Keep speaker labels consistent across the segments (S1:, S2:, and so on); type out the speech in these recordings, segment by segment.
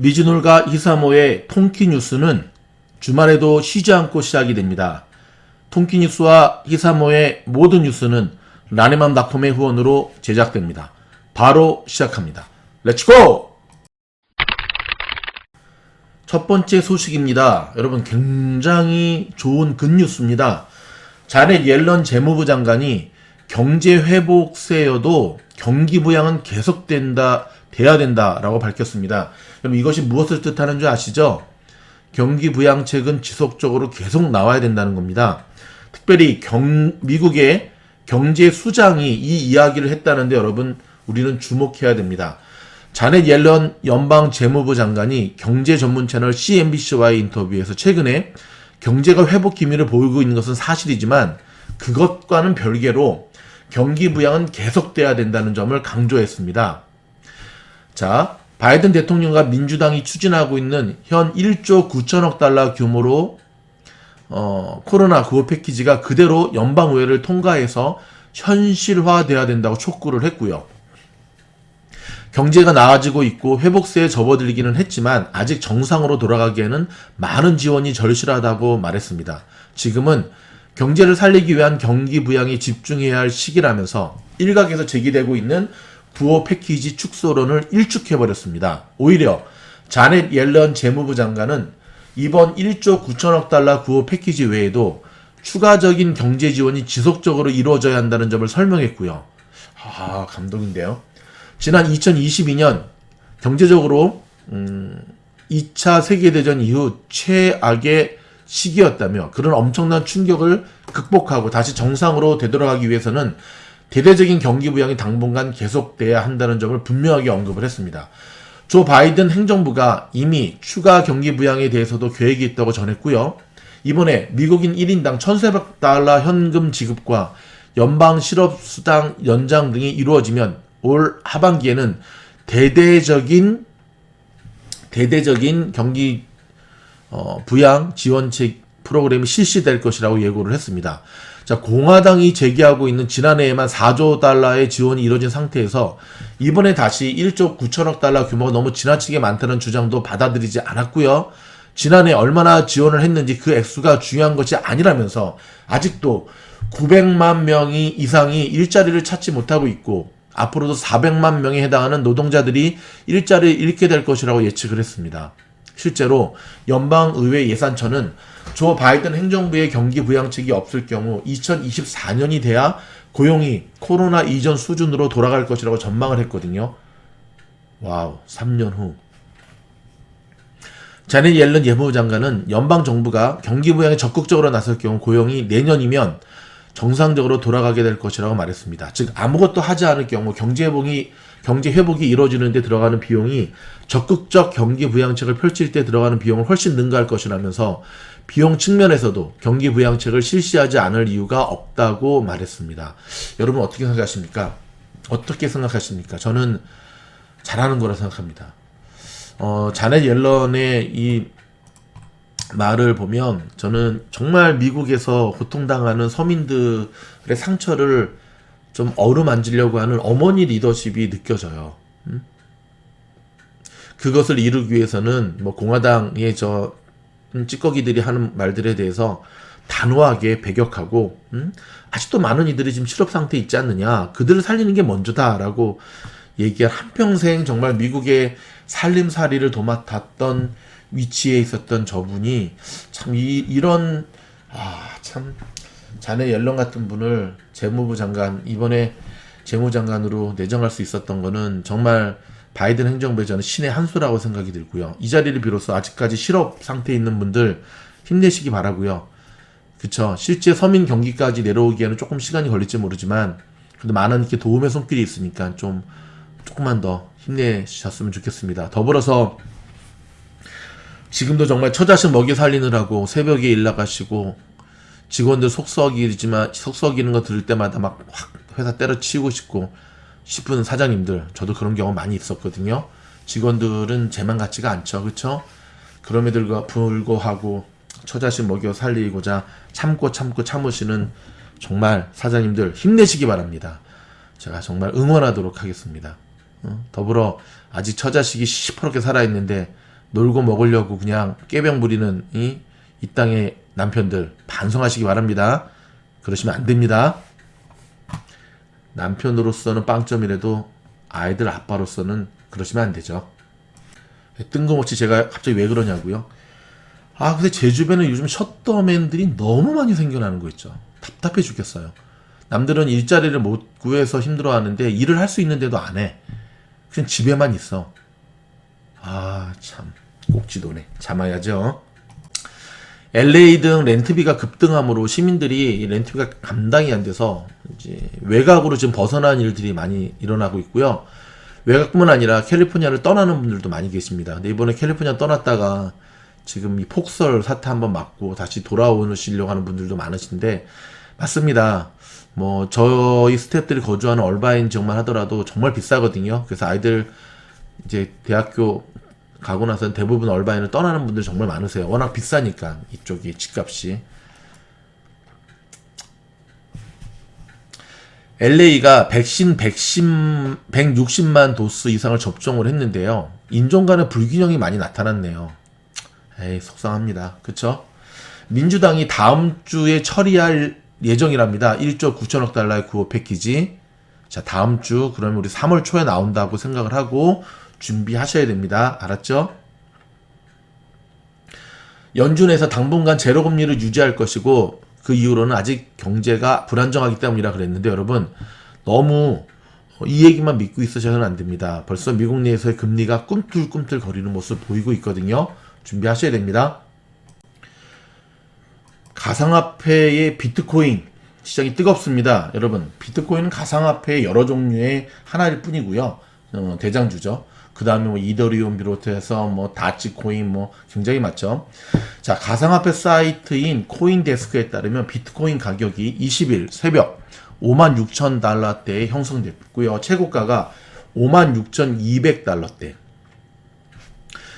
S1: 미즈놀과 히사모의 통키 뉴스는 주말에도 쉬지 않고 시작이 됩니다. 통키 뉴스와 히사모의 모든 뉴스는 라네맘닷컴의 후원으로 제작됩니다. 바로 시작합니다. 렛츠고! 첫 번째 소식입니다. 여러분, 굉장히 좋은 굿뉴스입니다. 자넷 옐런 재무부 장관이 경제 회복세여도 경기 부양은 돼야 된다라고 밝혔습니다. 여러분, 이것이 무엇을 뜻하는 줄 아시죠? 경기 부양책은 지속적으로 계속 나와야 된다는 겁니다. 특별히 미국의 경제 수장이 이 이야기를 했다는데 여러분, 우리는 주목해야 됩니다. 자넷 옐런 연방 재무부 장관이 경제 전문 채널 CNBC와의 인터뷰에서 최근에 경제가 회복 기미를 보이고 있는 것은 사실이지만 그것과는 별개로 경기 부양은 계속돼야 된다는 점을 강조했습니다. 자, 바이든 대통령과 민주당이 추진하고 있는 현 1조 9천억 달러 규모로 코로나 구호 패키지가 그대로 연방의회를 통과해서 현실화돼야 된다고 촉구를 했고요. 경제가 나아지고 있고 회복세에 접어들기는 했지만 아직 정상으로 돌아가기에는 많은 지원이 절실하다고 말했습니다. 지금은 경제를 살리기 위한 경기 부양에 집중해야 할 시기라면서 일각에서 제기되고 있는 구호 패키지 축소론을 일축해버렸습니다. 오히려 자넷 옐런 재무부 장관은 이번 1조 9천억 달러 구호 패키지 외에도 추가적인 경제 지원이 지속적으로 이루어져야 한다는 점을 설명했고요. 감동인데요. 지난 2022년 경제적으로 2차 세계대전 이후 최악의 시기였다며 그런 엄청난 충격을 극복하고 다시 정상으로 되돌아가기 위해서는 대대적인 경기 부양이 당분간 계속돼야 한다는 점을 분명하게 언급을 했습니다. 조 바이든 행정부가 이미 추가 경기 부양에 대해서도 계획이 있다고 전했고요. 이번에 미국인 1인당 $1,400 현금 지급과 연방 실업수당 연장 등이 이루어지면 올 하반기에는 대대적인 경기 부양 지원책 프로그램이 실시될 것이라고 예고를 했습니다. 자, 공화당이 제기하고 있는 지난해에만 4조 달러의 지원이 이루어진 상태에서 이번에 다시 1조 9천억 달러 규모가 너무 지나치게 많다는 주장도 받아들이지 않았고요. 지난해 얼마나 지원을 했는지 그 액수가 중요한 것이 아니라면서 아직도 900만 명이 이상이 일자리를 찾지 못하고 있고 앞으로도 400만 명에 해당하는 노동자들이 일자리를 잃게 될 것이라고 예측을 했습니다. 실제로 연방의회 예산처는 조 바이든 행정부의 경기 부양책이 없을 경우 2024년이 돼야 고용이 코로나 이전 수준으로 돌아갈 것이라고 전망을 했거든요. 와우, 3년 후. 자넷 옐런 재무부 장관은 연방 정부가 경기 부양에 적극적으로 나설 경우 고용이 내년이면 정상적으로 돌아가게 될 것이라고 말했습니다. 즉 아무것도 하지 않을 경우 경제 회복이 이루어지는 데 들어가는 비용이 적극적 경기 부양책을 펼칠 때 들어가는 비용을 훨씬 능가할 것이라면서 비용 측면에서도 경기 부양책을 실시하지 않을 이유가 없다고 말했습니다. 여러분 어떻게 생각하십니까? 저는 잘하는 거라 생각합니다. 자넷 옐런의 이 말을 보면 저는 정말 미국에서 고통당하는 서민들의 상처를 좀 어루만지려고 하는 어머니 리더십이 느껴져요. 그것을 이루기 위해서는 뭐 공화당의 찌꺼기들이 하는 말들에 대해서 단호하게 배격하고 아직도 많은 이들이 지금 실업 상태에 있지 않느냐, 그들을 살리는 게 먼저다라고 얘기한 한평생 정말 미국의 살림살이를 도맡았던 위치에 있었던 저분이 참 이런 자넷 옐런 같은 분을 재무부 장관, 이번에 재무장관으로 내정할 수 있었던 거는 정말 바이든 행정부의 저는 신의 한 수라고 생각이 들고요. 이 자리를 비로소 아직까지 실업 상태에 있는 분들 힘내시기 바라고요. 그쵸? 실제 서민 경기까지 내려오기에는 조금 시간이 걸릴지 모르지만 그래도 많은 이렇게 도움의 손길이 있으니까 조금만 더 힘내셨으면 좋겠습니다. 더불어서 지금도 정말 처자식 먹여 살리느라고 새벽에 일 나가시고 직원들 속 썩이는 거 들을 때마다 막 확 회사 때려치우고 싶은 사장님들, 저도 그런 경험 많이 있었거든요. 직원들은 제 맘 같지가 않죠. 그쵸? 그럼에도 불구하고 처자식 먹여 살리고자 참으시는 정말 사장님들 힘내시기 바랍니다. 제가 정말 응원하도록 하겠습니다. 더불어 아직 처자식이 시퍼렇게 살아있는데 놀고 먹으려고 그냥 꾀병 부리는 이 땅의 남편들 반성하시기 바랍니다. 그러시면 안 됩니다. 남편으로서는 빵점이라도 아이들 아빠로서는 그러시면 안 되죠. 뜬금없이 제가 갑자기 왜 그러냐고요? 근데 제 주변에 요즘 셧더맨들이 너무 많이 생겨나는 거 있죠. 답답해 죽겠어요. 남들은 일자리를 못 구해서 힘들어하는데 일을 할 수 있는데도 안 해. 그냥 집에만 있어. 참 꼭지도네. 참아야죠. LA 등 렌트비가 급등함으로 시민들이 렌트비가 감당이 안 돼서 이제 외곽으로 지금 벗어난 일들이 많이 일어나고 있고요. 외곽뿐만 아니라 캘리포니아를 떠나는 분들도 많이 계십니다. 근데 이번에 캘리포니아 떠났다가 지금 이 폭설 사태 한번 맞고 다시 돌아오시려고 하는 분들도 많으신데 맞습니다. 뭐 저희 스태프들이 거주하는 얼바인 지역만 하더라도 정말 비싸거든요. 그래서 아이들 이제 대학교 가고 나서는 대부분 얼바인을 떠나는 분들 정말 많으세요. 워낙 비싸니까 이쪽이 집값이. LA가 백신 160만 도스 이상을 접종을 했는데요. 인종 간의 불균형이 많이 나타났네요. 에이, 속상합니다. 그쵸? 민주당이 다음 주에 처리할 예정이랍니다. 1조 9천억 달러의 구호 패키지. 자, 다음 주, 그러면 우리 3월 초에 나온다고 생각을 하고 준비하셔야 됩니다. 알았죠? 연준에서 당분간 제로금리를 유지할 것이고 그 이후로는 아직 경제가 불안정하기 때문이라 그랬는데 여러분 너무 이 얘기만 믿고 있으셔서는 안 됩니다. 벌써 미국 내에서의 금리가 꿈틀꿈틀 거리는 모습 보이고 있거든요. 준비하셔야 됩니다. 가상화폐의 비트코인 시장이 뜨겁습니다. 여러분 비트코인은 가상화폐의 여러 종류의 하나일 뿐이고요. 대장주죠. 그 다음에 뭐 이더리움 비롯해서 뭐 다치코인 뭐 굉장히 많죠. 자, 가상화폐 사이트인 코인데스크에 따르면 비트코인 가격이 20일 새벽 56,000달러대에 형성됐고요. 최고가가 56,200달러대.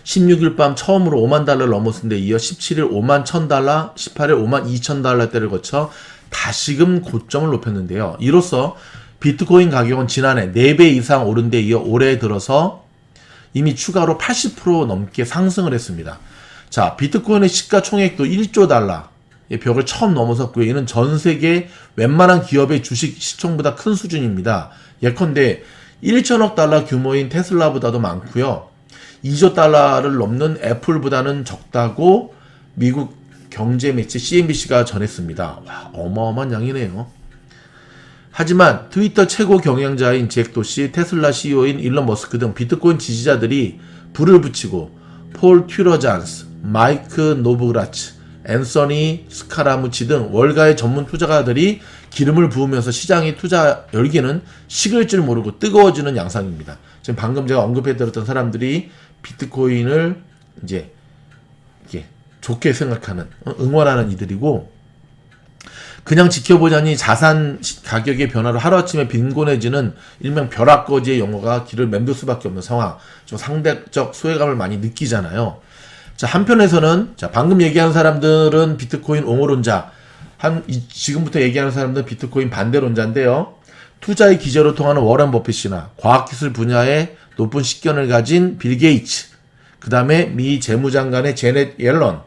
S1: 16일 밤 처음으로 5만 달러를 넘었은 데 이어 17일 5만 1,000달러, 18일 5만 2,000달러대를 거쳐 다시금 고점을 높였는데요. 이로써 비트코인 가격은 지난해 4배 이상 오른 데 이어 올해 들어서 이미 추가로 80% 넘게 상승을 했습니다. 자, 비트코인의 시가총액도 1조 달러의 벽을 처음 넘어섰고요. 이는 전 세계 웬만한 기업의 주식 시총보다 큰 수준입니다. 예컨대 1천억 달러 규모인 테슬라보다도 많고요. 2조 달러를 넘는 애플보다는 적다고 미국 경제 매체 CNBC가 전했습니다. 와, 어마어마한 양이네요. 하지만 트위터 최고 경영자인 잭 도시, 테슬라 CEO인 일론 머스크 등 비트코인 지지자들이 불을 붙이고 폴 튜러잔스, 마이크 노브그라츠, 앤서니 스카라무치 등 월가의 전문 투자가들이 기름을 부으면서 시장의 투자 열기는 식을 줄 모르고 뜨거워지는 양상입니다. 지금 방금 제가 언급해드렸던 사람들이 비트코인을 이제 이렇게 좋게 생각하는, 응원하는 이들이고, 그냥 지켜보자니 자산 가격의 변화로 하루아침에 빈곤해지는 일명 벼락거지의 용어가 귀를 맴돌 수밖에 없는 상황. 좀 상대적 소외감을 많이 느끼잖아요. 자, 한편에서는 자, 방금 얘기하는 사람들은 비트코인 옹호론자, 지금부터 얘기하는 사람들은 비트코인 반대론자인데요. 투자의 기저로 통하는 워런 버핏이나 과학기술 분야에 높은 식견을 가진 빌 게이츠, 그 다음에 미 재무장관의 제넷 옐런,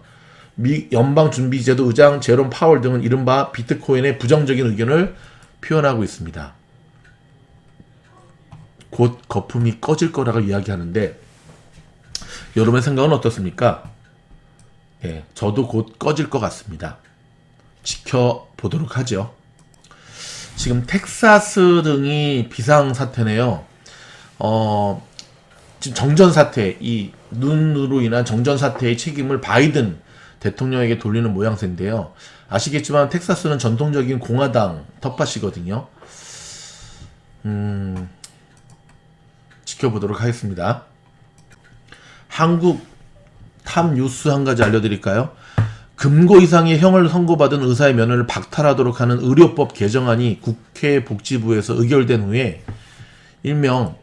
S1: 미 연방준비제도 의장 제롬 파월 등은 이른바 비트코인의 부정적인 의견을 표현하고 있습니다. 곧 거품이 꺼질 거라고 이야기하는데 여러분의 생각은 어떻습니까? 예, 저도 곧 꺼질 것 같습니다. 지켜보도록 하죠. 지금 텍사스 등이 비상사태네요. 지금 정전사태, 이 눈으로 인한 정전사태의 책임을 바이든 대통령에게 돌리는 모양새인데요. 아시겠지만 텍사스는 전통적인 공화당 텃밭이거든요. 지켜보도록 하겠습니다. 한국 탑 뉴스 한 가지 알려드릴까요? 금고 이상의 형을 선고받은 의사의 면허를 박탈하도록 하는 의료법 개정안이 국회 복지부에서 의결된 후에 일명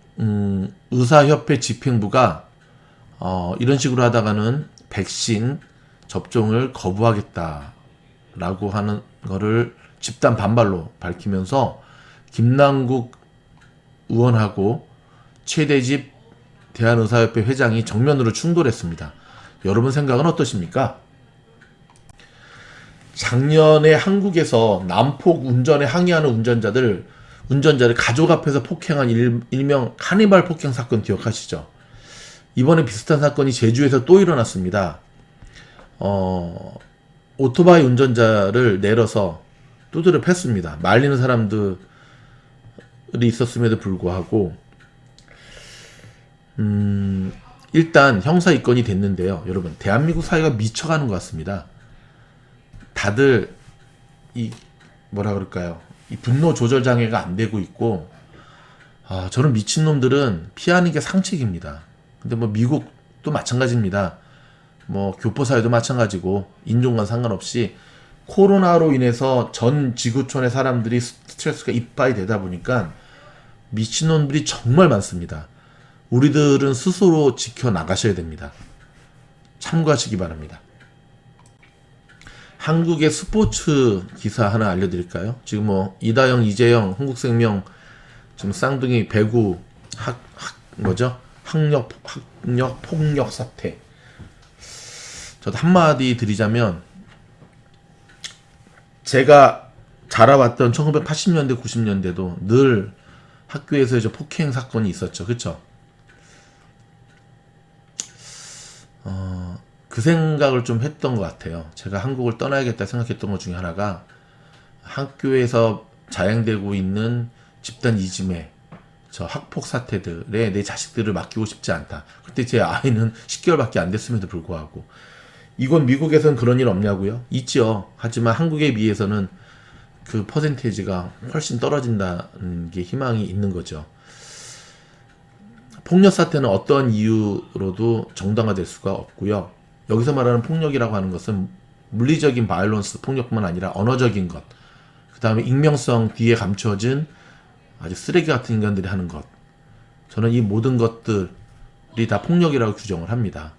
S1: 의사협회 집행부가 이런 식으로 하다가는 백신 접종을 거부하겠다라고 하는 거를 집단 반발로 밝히면서 김남국 의원하고 최대집 대한의사협회 회장이 정면으로 충돌했습니다. 여러분 생각은 어떠십니까? 작년에 한국에서 난폭 운전에 항의하는 운전자를 가족 앞에서 폭행한 일명 카니발 폭행 사건 기억하시죠? 이번에 비슷한 사건이 제주에서 또 일어났습니다. 오토바이 운전자를 내려서 두드려 팼습니다. 말리는 사람들이 있었음에도 불구하고 일단 형사 입건이 됐는데요. 여러분, 대한민국 사회가 미쳐가는 것 같습니다. 다들 이 뭐라 그럴까요? 이 분노 조절 장애가 안 되고 있고, 저는 미친놈들은 피하는 게 상책입니다. 근데 뭐 미국도 마찬가지입니다. 뭐 교포사회도 마찬가지고 인종과 상관없이 코로나로 인해서 전 지구촌의 사람들이 스트레스가 이빠이 되다 보니까 미친놈들이 정말 많습니다. 우리들은 스스로 지켜나가셔야 됩니다. 참고하시기 바랍니다. 한국의 스포츠 기사 하나 알려드릴까요? 지금 뭐 이다영, 이재영, 한국생명 지금 쌍둥이 배구 학력 폭력 사태. 저도 한마디 드리자면, 제가 자라왔던 1980년대, 90년대도 늘 학교에서 이제 폭행 사건이 있었죠. 그쵸? 그 생각을 좀 했던 것 같아요. 제가 한국을 떠나야겠다 생각했던 것 중에 하나가, 학교에서 자행되고 있는 집단 이지매, 저 학폭 사태들에 내 자식들을 맡기고 싶지 않다. 그때 제 아이는 10개월밖에 안 됐음에도 불구하고. 이건 미국에서는 그런 일 없냐고요? 있죠. 하지만 한국에 비해서는 그 퍼센테이지가 훨씬 떨어진다는 게 희망이 있는 거죠. 폭력 사태는 어떤 이유로도 정당화될 수가 없고요. 여기서 말하는 폭력이라고 하는 것은 물리적인 바이올런스 폭력뿐만 아니라 언어적인 것, 그 다음에 익명성 뒤에 감춰진 아주 쓰레기 같은 인간들이 하는 것, 저는 이 모든 것들이 다 폭력이라고 규정을 합니다.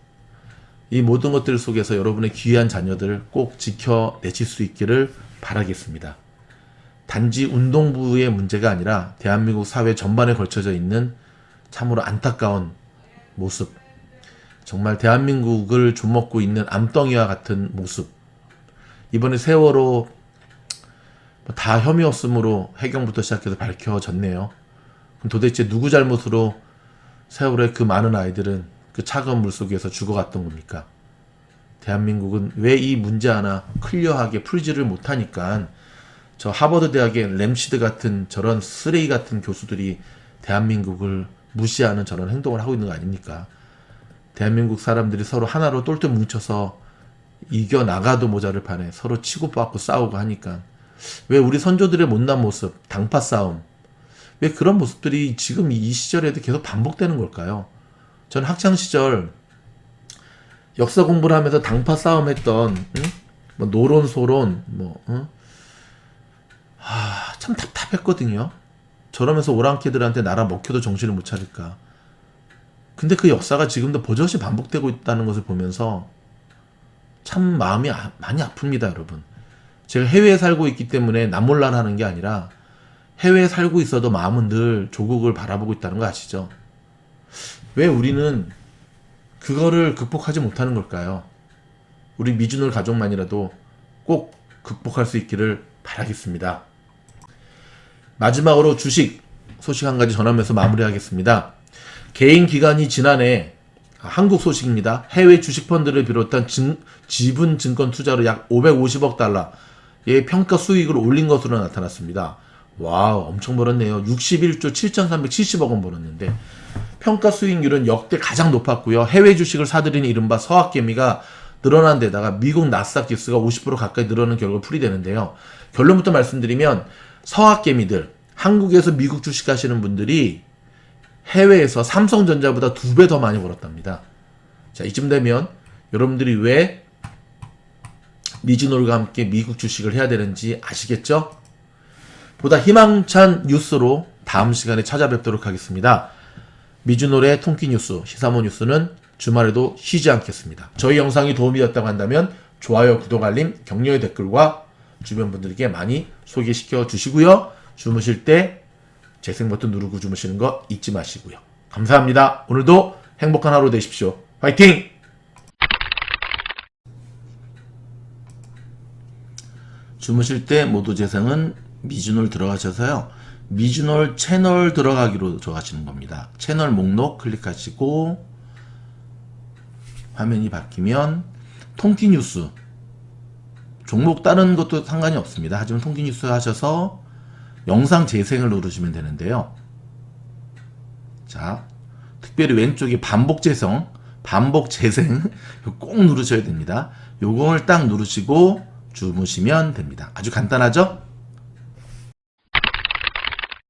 S1: 이 모든 것들 속에서 여러분의 귀한 자녀들 꼭 지켜내실 수 있기를 바라겠습니다. 단지 운동부의 문제가 아니라 대한민국 사회 전반에 걸쳐져 있는 참으로 안타까운 모습, 정말 대한민국을 좀먹고 있는 암덩이와 같은 모습. 이번에 세월호 다 혐의 없음으로 해경부터 시작해서 밝혀졌네요. 그럼 도대체 누구 잘못으로 세월호의 그 많은 아이들은 그 차가운 물속에서 죽어갔던 겁니까? 대한민국은 왜 이 문제 하나 클리어하게 풀지를 못하니까 저 하버드 대학의 램시드 같은 저런 쓰레기 같은 교수들이 대한민국을 무시하는 저런 행동을 하고 있는 거 아닙니까? 대한민국 사람들이 서로 하나로 똘똘 뭉쳐서 이겨나가도 모자를 판에 서로 치고받고 싸우고 하니까 왜 우리 선조들의 못난 모습, 당파 싸움, 왜 그런 모습들이 지금 이 시절에도 계속 반복되는 걸까요? 전 학창시절 역사 공부를 하면서 당파 싸움했던 뭐 노론소론 참 답답했거든요. 저러면서 오랑캐들한테 나라 먹혀도 정신을 못 차릴까. 근데 그 역사가 지금도 버젓이 반복되고 있다는 것을 보면서 참 마음이 많이 아픕니다, 여러분. 제가 해외에 살고 있기 때문에 남몰라하는 게 아니라 해외에 살고 있어도 마음은 늘 조국을 바라보고 있다는 거 아시죠? 왜 우리는 그거를 극복하지 못하는 걸까요? 우리 미주놀 가족만이라도 꼭 극복할 수 있기를 바라겠습니다. 마지막으로 주식 소식 한 가지 전하면서 마무리하겠습니다. 개인 기관이 지난해 한국 소식입니다. 해외 주식펀드를 비롯한 지분 증권 투자로 약 550억 달러의 평가 수익을 올린 것으로 나타났습니다. 와우, 엄청 벌었네요. 61조 7,370억 원 벌었는데 평가 수익률은 역대 가장 높았고요. 해외 주식을 사들이는 이른바 서학개미가 늘어난 데다가 미국 나스닥 지수가 50% 가까이 늘어나는 결과가 풀이되는데요. 결론부터 말씀드리면 서학개미들, 한국에서 미국 주식 하시는 분들이 해외에서 삼성전자보다 2배 더 많이 벌었답니다. 자, 이쯤 되면 여러분들이 왜 미즈놀과 함께 미국 주식을 해야 되는지 아시겠죠? 보다 희망찬 뉴스로 다음 시간에 찾아뵙도록 하겠습니다. 미즈놀의 통키 뉴스, 시사모 뉴스는 주말에도 쉬지 않겠습니다. 저희 영상이 도움이 되었다고 한다면 좋아요, 구독, 알림, 격려의 댓글과 주변 분들에게 많이 소개시켜 주시고요. 주무실 때 재생 버튼 누르고 주무시는 거 잊지 마시고요. 감사합니다. 오늘도 행복한 하루 되십시오. 화이팅! 주무실 때 모두 재생은 미주놀 들어가셔서요. 미주놀 채널 들어가기로 정하시는 겁니다. 채널 목록 클릭하시고 화면이 바뀌면 통티뉴스 종목 다른 것도 상관이 없습니다. 하지만 통티뉴스 하셔서 영상 재생을 누르시면 되는데요. 자, 특별히 왼쪽에 반복 재생 꼭 누르셔야 됩니다. 요걸 딱 누르시고 주무시면 됩니다. 아주 간단하죠?